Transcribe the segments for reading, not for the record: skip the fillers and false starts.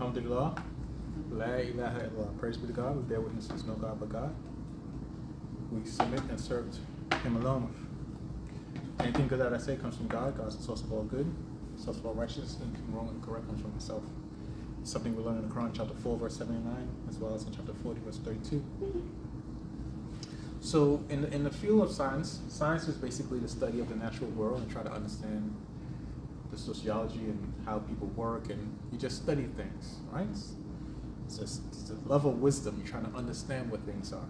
Alhamdulillah. La ilaha illallah. Praise be to God. We bear witness there's no God but God. We submit and serve Him alone. Anything good that I say comes from God. God's the source of all good, the source of all righteousness, and wrong and correct comes from myself. Something we learn in the Quran, chapter 4, verse 79, as well as in chapter 40, verse 32. So in the field of science, science is basically the study of the natural world and try to understand the sociology and how people work, and you just study things, right? It's a level of wisdom. You're trying to understand what things are.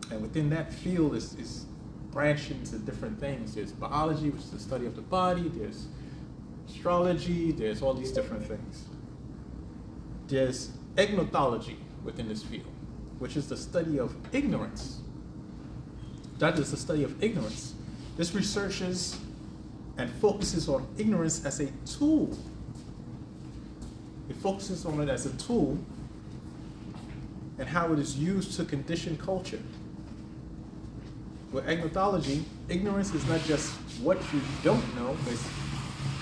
And within that field is branched into different things. There's biology, which is the study of the body. There's astrology. There's all these different things. There's egnotology within this field, which is the study of ignorance. That is the study of ignorance. This researches and focuses on ignorance as a tool. It focuses on it as a tool and how it is used to condition culture. With egnotology, ignorance is not just what you don't know, but it's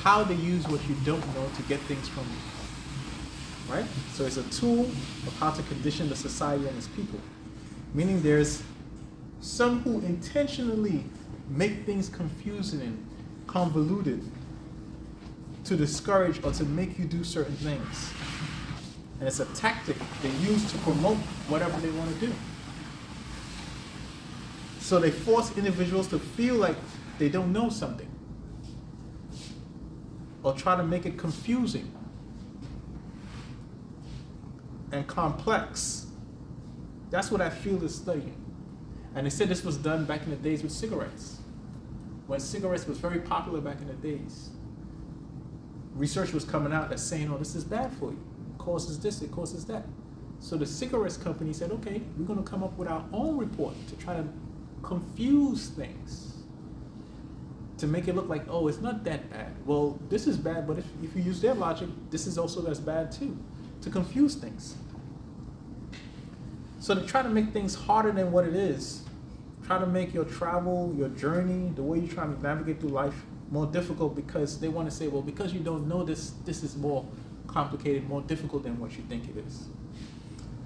how to use what you don't know to get things from you. Right? So it's a tool of how to condition the society and its people. Meaning there's some who intentionally make things confusing and convoluted to discourage or to make you do certain things. And it's a tactic they use to promote whatever they want to do. So they force individuals to feel like they don't know something, or try to make it confusing and complex. That's what I feel is studying. And they said this was done back in the days with cigarettes. When cigarettes was very popular back in the days, research was coming out that's saying, oh, this is bad for you. It causes this, it causes that. So the cigarettes company said, okay, we're going to come up with our own report to try to confuse things, to make it look like, oh, it's not that bad. Well, this is bad, but if you use their logic, this is also as bad too, to confuse things. So they try to make things harder than what it is. Try to make your travel, your journey, the way you're trying to navigate through life more difficult, because they want to say, well, because you don't know this, this is more complicated, more difficult than what you think it is.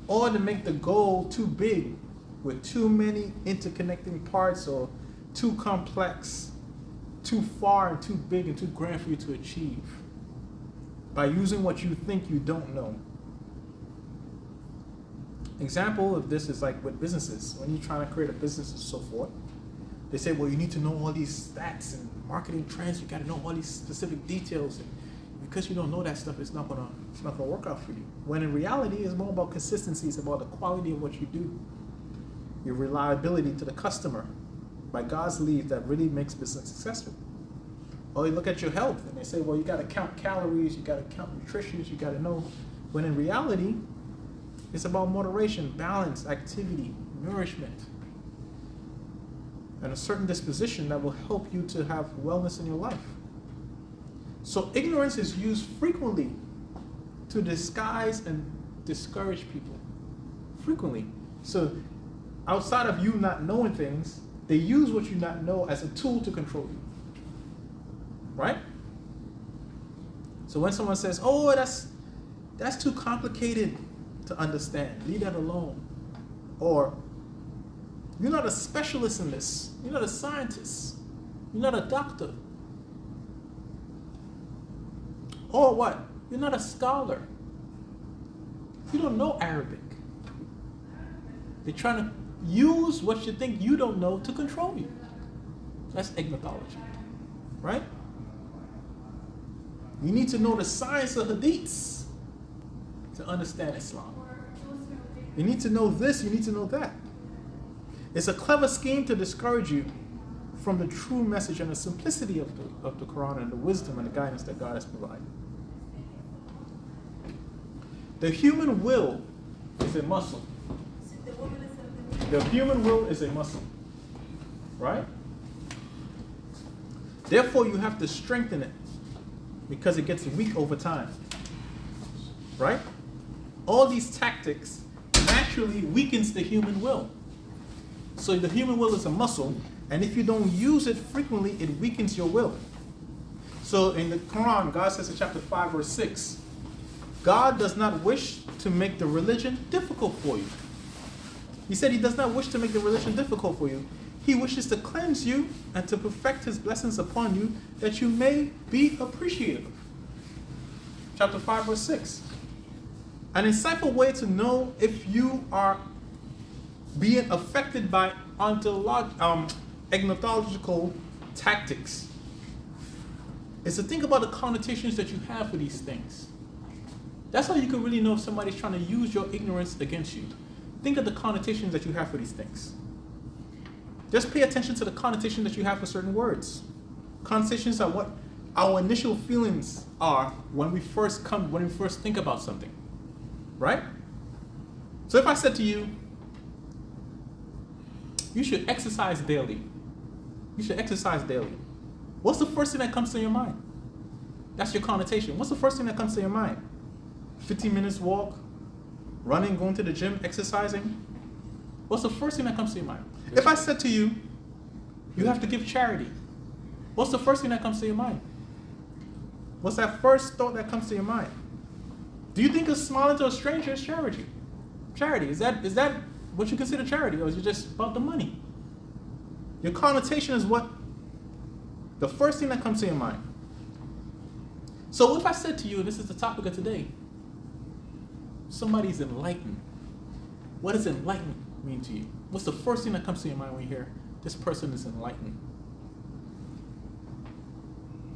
Or to make the goal too big with too many interconnecting parts, or too complex, too far and too big and too grand for you to achieve by using what you think you don't know. Example of this is like with businesses. When you're trying to create a business and so forth, they say, well, you need to know all these stats and marketing trends. You got to know all these specific details. And because you don't know that stuff, it's not gonna work out for you. When in reality, it's more about consistency. It's about the quality of what you do, your reliability to the customer. By God's leave, that really makes business successful. Or you look at your health and they say, well, you got to count calories, you got to count nutrition, you got to know. When in reality, it's about moderation, balance, activity, nourishment, and a certain disposition that will help you to have wellness in your life. So ignorance is used frequently to disguise and discourage people. Frequently. So outside of you not knowing things, they use what you not know as a tool to control you. Right? So when someone says, oh, that's too complicated to understand, leave that alone. Or, you're not a specialist in this. You're not a scientist. You're not a doctor. Or what? You're not a scholar. You don't know Arabic. They're trying to use what you think you don't know to control you. That's egnotology, right? You need to know the science of hadiths to understand Islam. You need to know this, you need to know that. It's a clever scheme to discourage you from the true message and the simplicity of the Quran and the wisdom and the guidance that God has provided. The human will is a muscle. The human will is a muscle, right? Therefore, you have to strengthen it because it gets weak over time, right? All these tactics naturally weakens the human will. So the human will is a muscle, and if you don't use it frequently, it weakens your will. So in the Quran, God says in chapter 5, verse 6, God does not wish to make the religion difficult for you. He said he does not wish to make the religion difficult for you. He wishes to cleanse you and to perfect his blessings upon you, that you may be appreciative. Chapter 5, verse 6. An insightful way to know if you are being affected by ethnological tactics is to think about the connotations that you have for these things. That's how you can really know if somebody's trying to use your ignorance against you. Think of the connotations that you have for these things. Just pay attention to the connotation that you have for certain words. Connotations are what our initial feelings are when we first think about something. Right? So if I said to you, you should exercise daily. You should exercise daily. What's the first thing that comes to your mind? That's your connotation. What's the first thing that comes to your mind? 15 minutes walk, running, going to the gym, exercising. What's the first thing that comes to your mind? If I said to you, you have to give charity, what's the first thing that comes to your mind? What's that first thought that comes to your mind? Do you think of smiling to a stranger is charity? Charity, is that what you consider charity, or is it just about the money? Your connotation is what the first thing that comes to your mind. So if I said to you, and this is the topic of today, somebody's enlightened. What does enlightened mean to you? What's the first thing that comes to your mind when you hear this person is enlightened?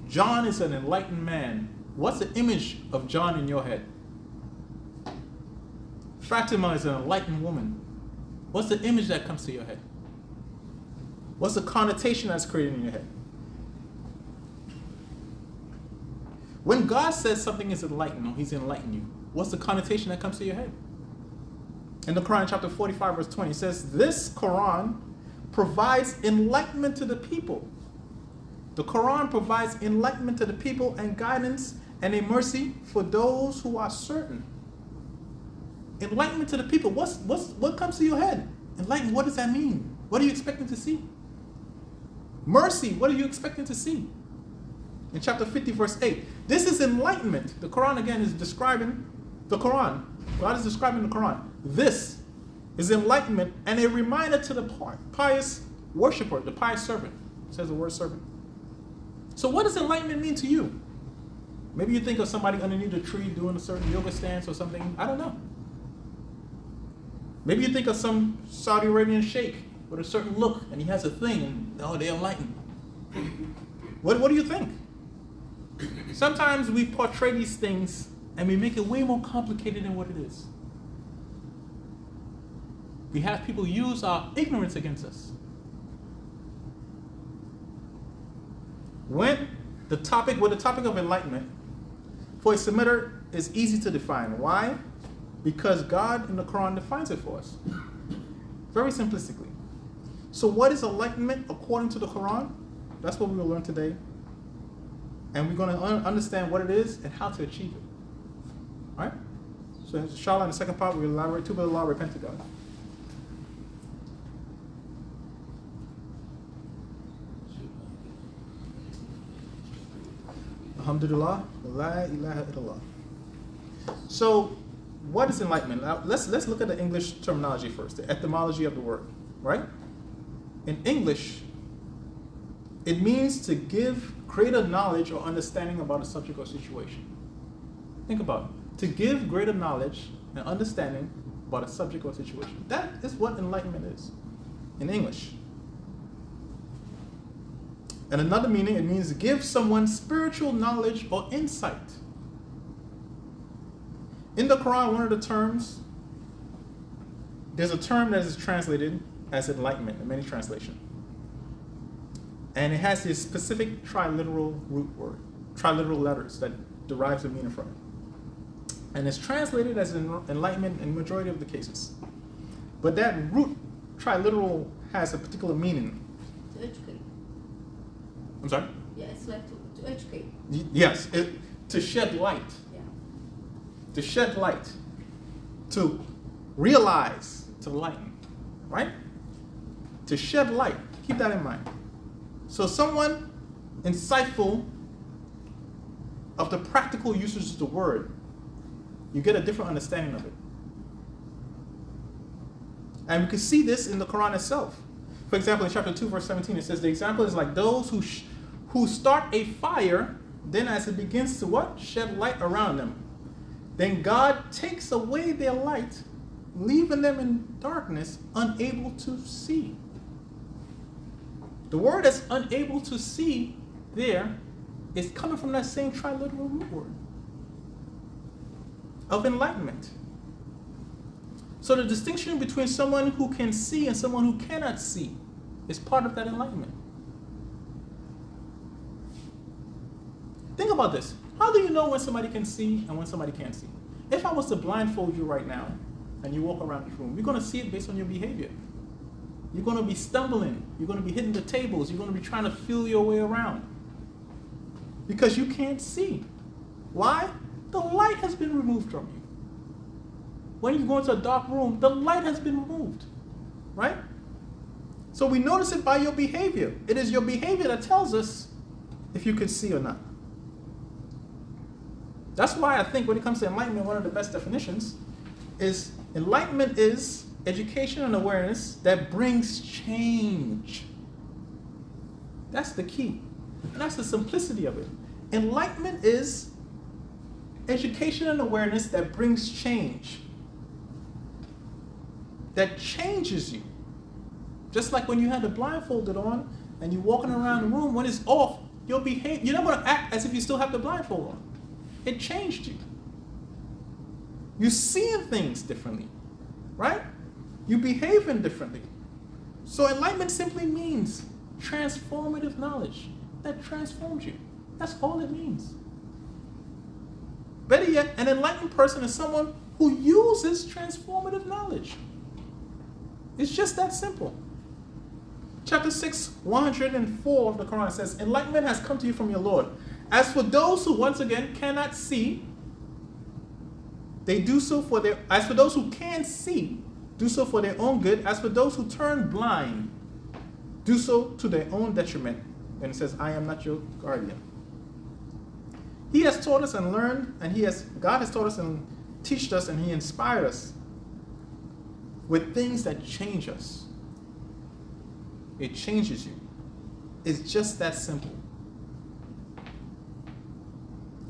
John is an enlightened man. What's the image of John in your head? Fatima is an enlightened woman. What's the image that comes to your head? What's the connotation that's created in your head? When God says something is enlightened, or he's enlightened you, what's the connotation that comes to your head? In the Quran, chapter 45, verse 20, it says, this Quran provides enlightenment to the people. The Quran provides enlightenment to the people and guidance and a mercy for those who are certain. Enlightenment to the people. What comes to your head? Enlightenment, what does that mean? What are you expecting to see? Mercy, what are you expecting to see? In chapter 50, verse 8, this is enlightenment. The Quran again is describing the Quran. God is describing the Quran. This is enlightenment and a reminder to the pious worshiper, the pious servant. It says the word servant. So what does enlightenment mean to you? Maybe you think of somebody underneath a tree doing a certain yoga stance or something. I don't know. Maybe you think of some Saudi Arabian sheikh with a certain look and he has a thing and they're enlightened. What do you think? Sometimes we portray these things and we make it way more complicated than what it is. We have people use our ignorance against us. With the topic of enlightenment, for a Semitic is easy to define. Why? Because God in the Quran defines it for us. Very simplistically. So what is enlightenment according to the Quran? That's what we will learn today. And we're going to understand what it is and how to achieve it. All right? So inshallah, in the second part, we'll elaborate. Tuba Allah, repent to God. Alhamdulillah, la ilaha illallah. So, what is enlightenment? Now, let's look at the English terminology first, the etymology of the word, right? In English, it means to give greater knowledge or understanding about a subject or situation. Think about it. To give greater knowledge and understanding about a subject or situation. That is what enlightenment is in English. And another meaning, it means to give someone spiritual knowledge or insight. In the Quran, one of the terms, there's a term that is translated as enlightenment in many translations. And it has this specific triliteral root word, triliteral letters that derives the meaning from it. And it's translated as enlightenment in the majority of the cases. But that root triliteral has a particular meaning. To educate. I'm sorry? Yeah, it's like to educate. Yes, to shed light. Yeah. To shed light. To realize, to lighten. Right? To shed light. Keep that in mind. So someone insightful of the practical usage of the word You get a different understanding of it. And we can see this in the Quran itself. For example, in chapter 2, verse 17, it says, the example is like those who start a fire, then as it begins to what? Shed light around them. Then God takes away their light, leaving them in darkness, unable to see. The word that's unable to see there is coming from that same triliteral root word of enlightenment. So the distinction between someone who can see and someone who cannot see is part of that enlightenment. Think about this. How do you know when somebody can see and when somebody can't see? If I was to blindfold you right now and you walk around this room, you're going to see it based on your behavior. You're going to be stumbling. You're going to be hitting the tables. You're going to be trying to feel your way around. Because you can't see. Why? The light has been removed from you. When you go into a dark room, the light has been removed. Right? So we notice it by your behavior. It is your behavior that tells us if you could see or not. That's why I think when it comes to enlightenment, one of the best definitions is enlightenment is education and awareness that brings change. That's the key. And that's the simplicity of it. Enlightenment is education and awareness that brings change. That changes you. Just like when you had the blindfolded on and you're walking around the room, when it's off, you're not going to act as if you still have the blindfold on. It changed you. You're seeing things differently, right? You're behaving differently. So enlightenment simply means transformative knowledge that transforms you. That's all it means. Better yet, an enlightened person is someone who uses transformative knowledge. It's just that simple. Chapter 6, 104 of the Quran says, enlightenment has come to you from your Lord. As for those who, once again, cannot see, they do so for their, as for those who can see, do so for their own good. As for those who turn blind, do so to their own detriment. And it says, I am not your guardian. He has taught us and learned, and God has taught us and taught us, and He inspired us with things that change us. It changes you. It's just that simple.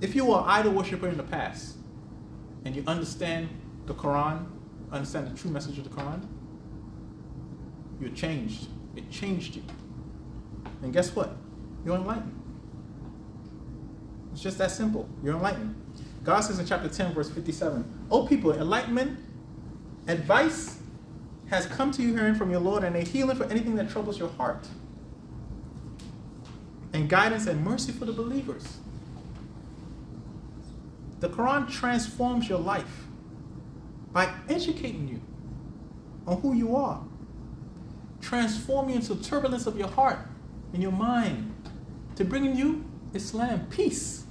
If you were an idol worshiper in the past, and you understand the Quran, understand the true message of the Quran, you're changed. It changed you. And guess what? You're enlightened. It's just that simple. You're enlightened. God says in chapter 10, verse 57, O people, enlightenment, advice has come to you herein from your Lord, and a healing for anything that troubles your heart, and guidance and mercy for the believers. The Quran transforms your life by educating you on who you are, transform you into turbulence of your heart and your mind, to bring you Islam, peace.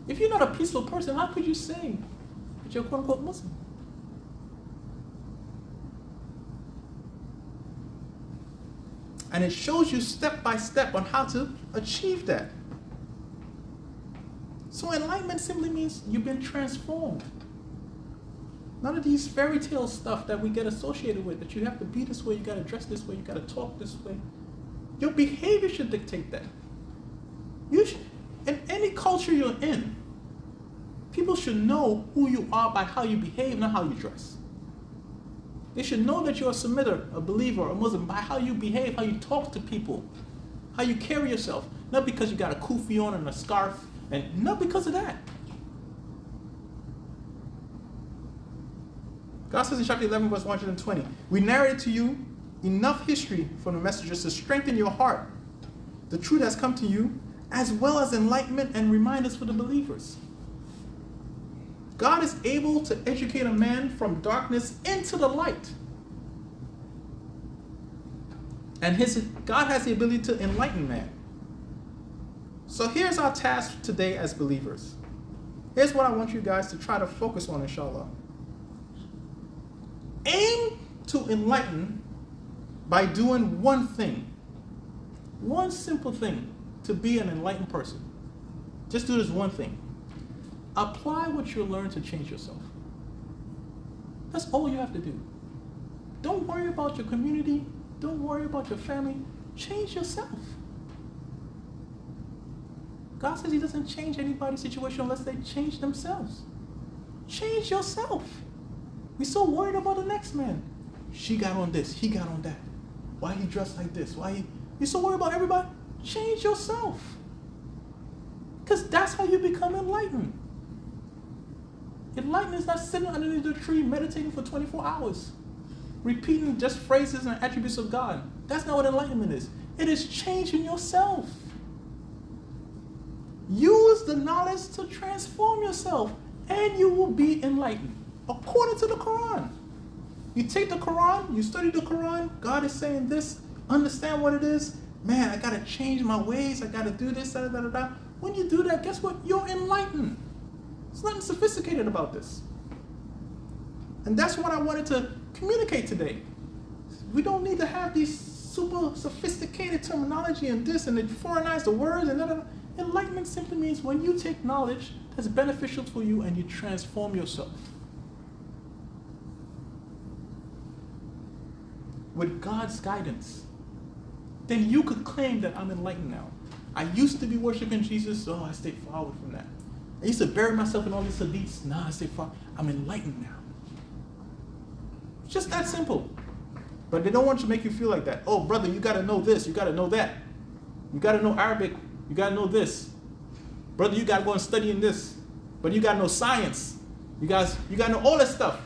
If you're not a peaceful person, how could you say that you're a quote-unquote Muslim? And it shows you step by step on how to achieve that. So enlightenment simply means you've been transformed. None of these fairy tale stuff that we get associated with, that you have to be this way, you got to dress this way, you got to talk this way. Your behavior should dictate that. In any culture you're in, people should know who you are by how you behave, not how you dress. They should know that you're a Semitic, a believer, a Muslim, by how you behave, how you talk to people, how you carry yourself. Not because you got a kufi on and a scarf, and not because of that. God says in chapter 11, verse 120, we narrate to you enough history from the messengers to strengthen your heart. The truth has come to you, as well as enlightenment and reminders for the believers. God is able to educate a man from darkness into the light. And God has the ability to enlighten man. So here's our task today as believers. Here's what I want you guys to try to focus on, inshallah. Aim to enlighten by doing one thing. One simple thing to be an enlightened person. Just do this one thing. Apply what you learn to change yourself. That's all you have to do. Don't worry about your community. Don't worry about your family. Change yourself. God says he doesn't change anybody's situation unless they change themselves. Change yourself. We're so worried about the next man. She got on this, he got on that. Why he dressed like this? You're so worried about everybody? Change yourself. Because that's how you become enlightened. Enlightened is not sitting underneath the tree meditating for 24 hours, repeating just phrases and attributes of God. That's not what enlightenment is. It is changing yourself. Use the knowledge to transform yourself, and you will be enlightened, according to the Quran. You take the Quran, you study the Quran, God is saying this, understand what it is. Man, I got to change my ways, I got to do this, da, da, da, da. When you do that, guess what? You're enlightened. There's nothing sophisticated about this. And that's what I wanted to communicate today. We don't need to have these super sophisticated terminology and this and foreignize the words and da, da, da. Enlightenment simply means when you take knowledge that's beneficial for you and you transform yourself. With God's guidance, then you could claim that I'm enlightened now. I used to be worshiping Jesus, I stayed far away from that. I used to bury myself in all these hadiths, I stay far. I'm enlightened now. It's just that simple. But they don't want to make you feel like that. Oh, brother, you got to know this, you got to know that. You got to know Arabic, you got to know this. Brother, you got to go and study in this. But you got to know science. You got to know all that stuff.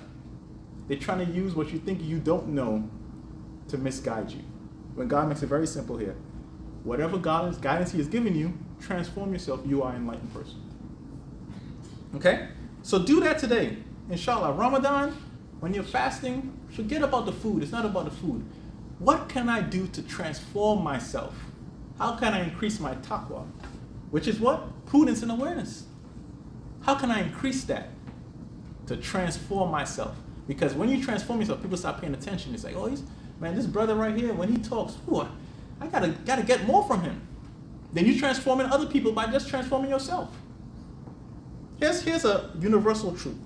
They're trying to use what you think you don't know to misguide you. When God makes it very simple here. Whatever guidance he has given you, transform yourself. You are an enlightened person. Okay? So do that today. Inshallah. Ramadan, when you're fasting, forget about the food. It's not about the food. What can I do to transform myself? How can I increase my taqwa? Which is what? Prudence and awareness. How can I increase that to transform myself? Because when you transform yourself, people start paying attention. It's like, oh, man, this brother right here, when he talks, I gotta get more from him. Then you transforming other people by just transforming yourself. Here's a universal truth.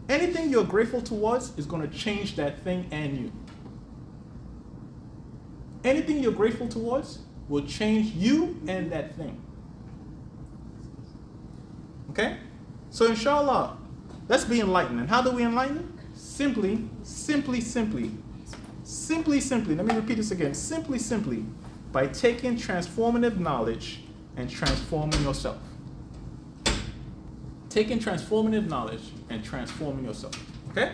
Anything you're grateful towards is going to change that thing and you. Anything you're grateful towards will change you and that thing. Okay? So inshallah, let's be enlightened. And how do we enlighten? Simply. Let me repeat this again. Simply, by taking transformative knowledge and transforming yourself. Taking transformative knowledge and transforming yourself. Okay?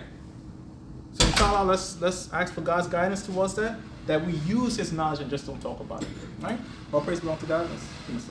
So inshallah, let's ask for God's guidance towards that we use his knowledge and just don't talk about it. Right? All praise belongs to God. Let's